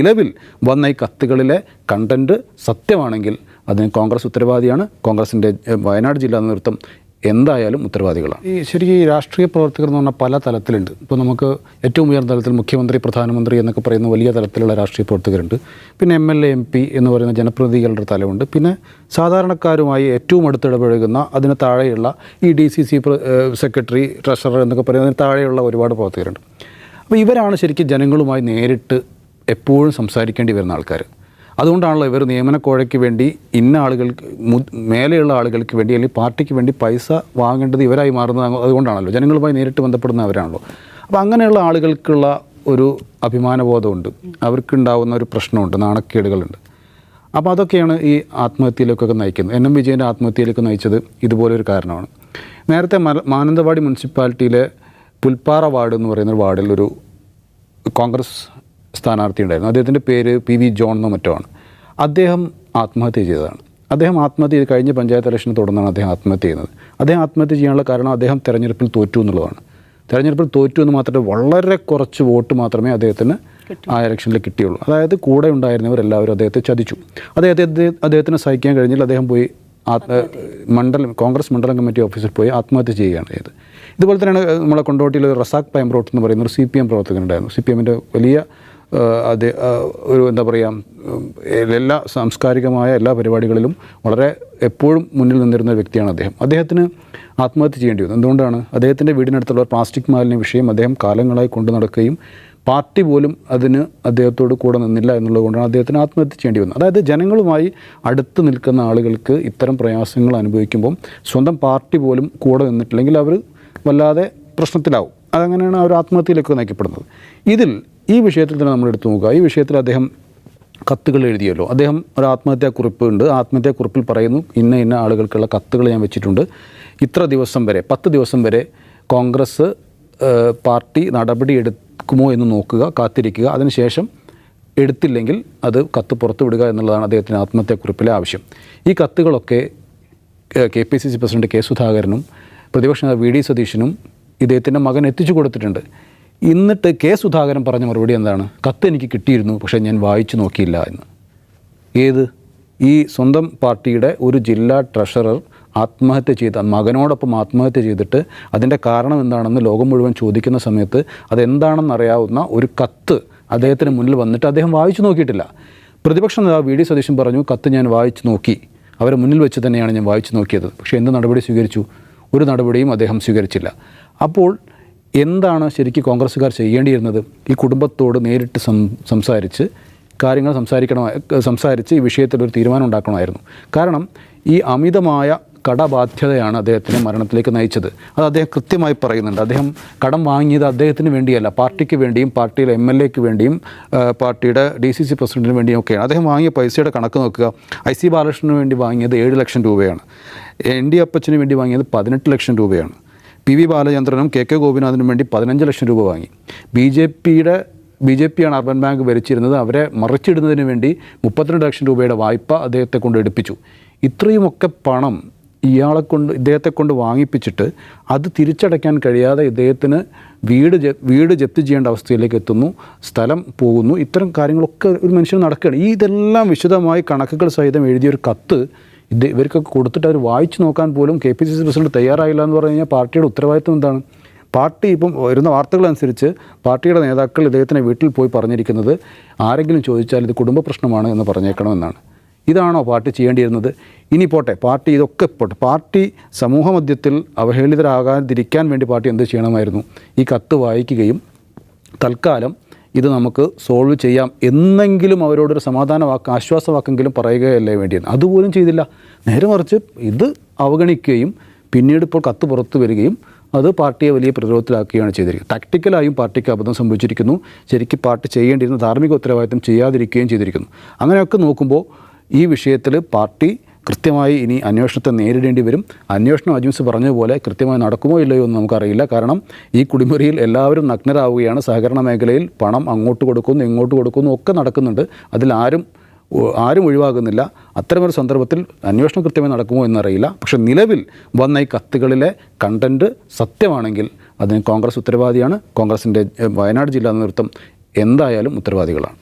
നിലവിൽ വന്ന ഈ കത്തുകളിലെ കണ്ടൻറ്റ് സത്യമാണെങ്കിൽ അതിന് കോൺഗ്രസ് ഉത്തരവാദിയാണ്. കോൺഗ്രസിൻ്റെ വയനാട് ജില്ലാ നേതൃത്വം എന്തായാലും ഉത്തരവാദികളാണ്. ശരിക്കും ഈ രാഷ്ട്രീയ പ്രവർത്തകർ എന്ന് പറഞ്ഞാൽ പല തലത്തിലുണ്ട്. ഇപ്പോൾ നമുക്ക് ഏറ്റവും ഉയർന്ന തലത്തിൽ മുഖ്യമന്ത്രി, പ്രധാനമന്ത്രി എന്നൊക്കെ പറയുന്ന വലിയ തലത്തിലുള്ള രാഷ്ട്രീയ പ്രവർത്തകരുണ്ട്. പിന്നെ MLA, MP എന്ന് പറയുന്ന ജനപ്രതിനിധികളുടെ തലമുണ്ട്. പിന്നെ സാധാരണക്കാരുമായി ഏറ്റവും അടുത്തിടപഴകുന്ന അതിന് താഴെയുള്ള ഈ DCC സെക്രട്ടറി, ട്രഷറർ എന്നൊക്കെ പറയുന്നതിന് താഴെയുള്ള ഒരുപാട് പ്രവർത്തകരുണ്ട്. അപ്പോൾ ഇവരാണ് ശരിക്കും ജനങ്ങളുമായി നേരിട്ട് എപ്പോഴും സംസാരിക്കേണ്ടി വരുന്ന ആൾക്കാർ. അതുകൊണ്ടാണല്ലോ ഇവർ നിയമനക്കോഴയ്ക്ക് വേണ്ടി ഇന്ന ആളുകൾക്ക് മേലെയുള്ള ആളുകൾക്ക് വേണ്ടി അല്ലെങ്കിൽ പാർട്ടിക്ക് വേണ്ടി പൈസ വാങ്ങേണ്ടത് ഇവരായി മാറുന്നത്. അതുകൊണ്ടാണല്ലോ ജനങ്ങളുമായി നേരിട്ട് ബന്ധപ്പെടുന്നവരാണല്ലോ. അപ്പോൾ അങ്ങനെയുള്ള ആളുകൾക്കുള്ള ഒരു അഭിമാനബോധമുണ്ട്, അവർക്കുണ്ടാവുന്ന ഒരു പ്രശ്നമുണ്ട്, നാണക്കേടുകളുണ്ട്. അപ്പോൾ അതൊക്കെയാണ് ഈ ആത്മഹത്യയിലേക്കൊക്കെ നയിക്കുന്നത്. NM വിജയൻ്റെ ആത്മഹത്യയിലേക്ക് നയിച്ചത് ഇതുപോലൊരു കാരണമാണ്. നേരത്തെ മാനന്തവാടി മുനിസിപ്പാലിറ്റിയിലെ പുൽപ്പാറ വാർഡ് എന്ന് പറയുന്ന വാർഡിൽ ഒരു കോൺഗ്രസ് സ്ഥാനാർത്ഥി ഉണ്ടായിരുന്നു. അദ്ദേഹത്തിൻ്റെ പേര് PV ജോൺ എന്നോ മറ്റോ ആണ്. അദ്ദേഹം ആത്മഹത്യ ചെയ്തതാണ്. അദ്ദേഹം ആത്മഹത്യ ചെയ്ത് കഴിഞ്ഞ പഞ്ചായത്ത് ഇലക്ഷനെ തുടർന്നാണ് അദ്ദേഹം ആത്മഹത്യ ചെയ്യുന്നത്. അദ്ദേഹം ആത്മഹത്യ ചെയ്യാനുള്ള കാരണം അദ്ദേഹം തെരഞ്ഞെടുപ്പിൽ തോറ്റു എന്നുള്ളതാണ്. തെരഞ്ഞെടുപ്പിൽ തോറ്റു എന്ന് മാത്രമേ, വളരെ കുറച്ച് വോട്ട് മാത്രമേ അദ്ദേഹത്തിന് ആ ഇലക്ഷനിൽ കിട്ടിയുള്ളൂ. അതായത് കൂടെ ഉണ്ടായിരുന്നവരെല്ലാവരും അദ്ദേഹത്തെ ചതിച്ചു. അദ്ദേഹത്തിന് സഹിക്കാൻ കഴിഞ്ഞില്ല. അദ്ദേഹം പോയി കോൺഗ്രസ് മണ്ഡലം കമ്മിറ്റി ഓഫീസിൽ പോയി ആത്മഹത്യ ചെയ്യുകയാണ് ചെയ്തത്. ഇതുപോലെ തന്നെയാണ് നമ്മളെ കൊണ്ടോട്ടിയിൽ റസാഖ് പൈമ്പ്രോട്ട് എന്ന് പറയുന്ന ഒരു CPM പ്രവർത്തകനുണ്ടായിരുന്നു. CPMൻ്റെ വലിയ ഒരു എന്താ പറയുക, എല്ലാ സാംസ്കാരികമായ എല്ലാ പരിപാടികളിലും വളരെ എപ്പോഴും മുന്നിൽ നിന്നിരുന്ന വ്യക്തിയാണ് അദ്ദേഹം. അദ്ദേഹത്തിന് ആത്മഹത്യ ചെയ്യേണ്ടി വന്നു. എന്തുകൊണ്ടാണ്? അദ്ദേഹത്തിൻ്റെ വീടിനടുത്തുള്ള പ്ലാസ്റ്റിക് മാലിന്യ വിഷയം അദ്ദേഹം കാലങ്ങളായി കൊണ്ടു നടക്കുകയും പാർട്ടി പോലും അതിന് അദ്ദേഹത്തോട് കൂടെ നിന്നില്ല എന്നുള്ളത് കൊണ്ടാണ് അദ്ദേഹത്തിന് ആത്മഹത്യ ചെയ്യേണ്ടി വന്നത്. അതായത് ജനങ്ങളുമായി അടുത്ത് നിൽക്കുന്ന ആളുകൾക്ക് ഇത്തരം പ്രയാസങ്ങൾ അനുഭവിക്കുമ്പം സ്വന്തം പാർട്ടി പോലും കൂടെ നിന്നിട്ടില്ലെങ്കിൽ അവർ വല്ലാതെ പ്രശ്നത്തിലാവും. അതങ്ങനെയാണ് അവർ ആത്മഹത്യയിലേക്ക് നയിക്കപ്പെടുന്നത്. ഈ വിഷയത്തിൽ തന്നെ നമ്മൾ എടുത്തു നോക്കുക. ഈ വിഷയത്തിൽ അദ്ദേഹം കത്തുകൾ എഴുതിയല്ലോ. അദ്ദേഹം ഒരു ആത്മഹത്യാക്കുറിപ്പ് ഉണ്ട്. ആത്മഹത്യാക്കുറിപ്പിൽ പറയുന്നു, ഇന്ന ആളുകൾക്കുള്ള കത്തുകൾ ഞാൻ വെച്ചിട്ടുണ്ട്. ഇത്ര ദിവസം വരെ, 10 ദിവസം വരെ കോൺഗ്രസ് പാർട്ടി നടപടി എടുക്കുമോ എന്ന് നോക്കുക, കാത്തിരിക്കുക. അതിനുശേഷം എടുത്തില്ലെങ്കിൽ അത് കത്ത് പുറത്തു വിടുക എന്നുള്ളതാണ് അദ്ദേഹത്തിൻ്റെ ആത്മഹത്യാക്കുറിപ്പിലെ ആവശ്യം. ഈ കത്തുകളൊക്കെ KPCC പ്രസിഡന്റ് K. സുധാകരനും പ്രതിപക്ഷ നേതാവ് VD സതീശനും ഇദ്ദേഹത്തിൻ്റെ മകൻ എത്തിച്ചു കൊടുത്തിട്ടുണ്ട്. എന്നിട്ട് K. സുധാകരൻ പറഞ്ഞ മറുപടി എന്താണ്? കത്ത് എനിക്ക് കിട്ടിയിരുന്നു, പക്ഷേ ഞാൻ വായിച്ചു നോക്കിയില്ല എന്ന്. ഈ സ്വന്തം പാർട്ടിയുടെ ഒരു ജില്ലാ ട്രഷറർ ആത്മഹത്യ ചെയ്ത മകനോടൊപ്പം ആത്മഹത്യ ചെയ്തിട്ട് അതിൻ്റെ കാരണം എന്താണെന്ന് ലോകം മുഴുവൻ ചോദിക്കുന്ന സമയത്ത് അതെന്താണെന്നറിയാവുന്ന ഒരു കത്ത് അദ്ദേഹത്തിന് മുന്നിൽ വന്നിട്ട് അദ്ദേഹം വായിച്ചു നോക്കിയിട്ടില്ല. പ്രതിപക്ഷ നേതാവ് VD സതീശൻ പറഞ്ഞു, കത്ത് ഞാൻ വായിച്ചു നോക്കി, അവരെ മുന്നിൽ വെച്ച് തന്നെയാണ് ഞാൻ വായിച്ചു നോക്കിയത്. പക്ഷേ എന്ത് നടപടി സ്വീകരിച്ചു? ഒരു നടപടിയും അദ്ദേഹം സ്വീകരിച്ചില്ല. അപ്പോൾ എന്താണ് ശരിക്കും കോൺഗ്രസ്സുകാർ ചെയ്യേണ്ടിയിരുന്നത്? ഈ കുടുംബത്തോട് നേരിട്ട് സംസാരിച്ച് കാര്യങ്ങൾ സംസാരിച്ച് ഈ വിഷയത്തിലൊരു തീരുമാനം ഉണ്ടാക്കണമായിരുന്നു. കാരണം ഈ അമിതമായ കടബാധ്യതയാണ് അദ്ദേഹത്തിനെ മരണത്തിലേക്ക് നയിച്ചത്. അത് അദ്ദേഹം കൃത്യമായി പറയുന്നുണ്ട്. അദ്ദേഹം കടം വാങ്ങിയത് അദ്ദേഹത്തിന് വേണ്ടിയല്ല, പാർട്ടിക്ക് വേണ്ടിയും പാർട്ടിയിലെ MLAക്ക് വേണ്ടിയും പാർട്ടിയുടെ DCC പ്രസിഡന്റിന് വേണ്ടിയും ഒക്കെയാണ്. അദ്ദേഹം വാങ്ങിയ പൈസയുടെ കണക്ക് നോക്കുക. IC ബാലകൃഷ്ണന് വേണ്ടി വാങ്ങിയത് 7 ലക്ഷം രൂപയാണ്. ND അപ്പച്ചന് വേണ്ടി വാങ്ങിയത് 18 ലക്ഷം രൂപയാണ്. PV ബാലചന്ദ്രനും KK ഗോപിനാഥിനും വേണ്ടി 15 ലക്ഷം രൂപ വാങ്ങി. BJP ആണ് അർബൻ ബാങ്ക് ഭരിച്ചിരുന്നത്. അവരെ മറിച്ചിടുന്നതിന് വേണ്ടി 32 ലക്ഷം രൂപയുടെ വായ്പ അദ്ദേഹത്തെ കൊണ്ട് എടുപ്പിച്ചു. ഇത്രയുമൊക്കെ പണം ഇദ്ദേഹത്തെ കൊണ്ട് വാങ്ങിപ്പിച്ചിട്ട് അത് തിരിച്ചടയ്ക്കാൻ കഴിയാതെ ഇദ്ദേഹത്തിന് വീട് ജപ്തി ചെയ്യേണ്ട അവസ്ഥയിലേക്ക് എത്തുന്നു, സ്ഥലം പോകുന്നു. ഇത്തരം കാര്യങ്ങളൊക്കെ ഒരു മനുഷ്യന് നടക്കുകയാണ്. ഇതെല്ലാം വിശദമായി കണക്കുകൾ സഹിതം എഴുതിയൊരു കത്ത് ഇവർക്കൊക്കെ കൊടുത്തിട്ട് അവർ വായിച്ചു നോക്കാൻ പോലും KPCC പ്രസിഡന്റ് തയ്യാറായില്ല എന്ന് പറഞ്ഞു കഴിഞ്ഞാൽ പാർട്ടിയുടെ ഉത്തരവാദിത്വം എന്താണ്? പാർട്ടി ഇപ്പം വരുന്ന വാർത്തകളനുസരിച്ച് പാർട്ടിയുടെ നേതാക്കൾ ഇദ്ദേഹത്തിനെ വീട്ടിൽ പോയി പറഞ്ഞിരിക്കുന്നത്, ആരെങ്കിലും ചോദിച്ചാൽ ഇത് കുടുംബ പ്രശ്നമാണ് എന്ന് പറഞ്ഞേക്കണമെന്നാണ്. ഇതാണോ പാർട്ടി ചെയ്യേണ്ടിയിരുന്നത്? ഇനി പോട്ടെ, പാർട്ടി ഇതൊക്കെ പോട്ടെ, പാർട്ടി സമൂഹമധ്യത്തിൽ അവഹേളിതരാകാതിരിക്കാൻ വേണ്ടി പാർട്ടി എന്ത് ചെയ്യണമായിരുന്നു? ഈ കത്ത് വായിക്കുകയും തൽക്കാലം ഇത് നമുക്ക് സോൾവ് ചെയ്യാം എന്നെങ്കിലും അവരോടൊരു ആശ്വാസവാക്കെങ്കിലും പറയുകയല്ലേ വേണ്ടിയത്. അതുപോലും ചെയ്തില്ല. നേരെ മറിച്ച് ഇത് അവഗണിക്കുകയും പിന്നീട് ഇപ്പോൾ കത്ത് പുറത്തു വരികയും അത് പാർട്ടിയെ വലിയ പ്രതിരോധത്തിലാക്കുകയാണ് ചെയ്തിരിക്കുന്നത്. ടാക്ടിക്കലായും പാർട്ടിക്ക് അബദ്ധം സംഭവിച്ചിരിക്കുന്നു. ശരിക്കും പാർട്ടി ചെയ്യേണ്ടിയിരുന്ന ധാർമ്മിക ഉത്തരവാദിത്തം ചെയ്യാതിരിക്കുകയും ചെയ്തിരിക്കുന്നു. അങ്ങനെയൊക്കെ നോക്കുമ്പോൾ ഈ വിഷയത്തിൽ പാർട്ടി കൃത്യമായി ഇനി അന്വേഷണത്തെ നേരിടേണ്ടി വരും. അന്വേഷണം അജീംസ് പറഞ്ഞതുപോലെ കൃത്യമായി നടക്കുമോ ഇല്ലയോ എന്ന് നമുക്കറിയില്ല. കാരണം ഈ കുടിമുറിയിൽ എല്ലാവരും നഗ്നരാവുകയാണ്. സഹകരണ മേഖലയിൽ പണം അങ്ങോട്ട് കൊടുക്കുന്നു, ഇങ്ങോട്ട് കൊടുക്കുന്നു, ഒക്കെ നടക്കുന്നുണ്ട്. അതിൽ ആരും ഒഴിവാകുന്നില്ല. അത്തരമൊരു സന്ദർഭത്തിൽ അന്വേഷണം കൃത്യമായി നടക്കുമോ എന്നറിയില്ല. പക്ഷേ നിലവിൽ വന്ന ഈ കത്തുകളിലെ കണ്ടൻറ്റ് സത്യമാണെങ്കിൽ അതിന് കോൺഗ്രസ് ഉത്തരവാദിയാണ്. കോൺഗ്രസിൻ്റെ വയനാട് ജില്ലാ നേതൃത്വം എന്തായാലും ഉത്തരവാദികളാണ്.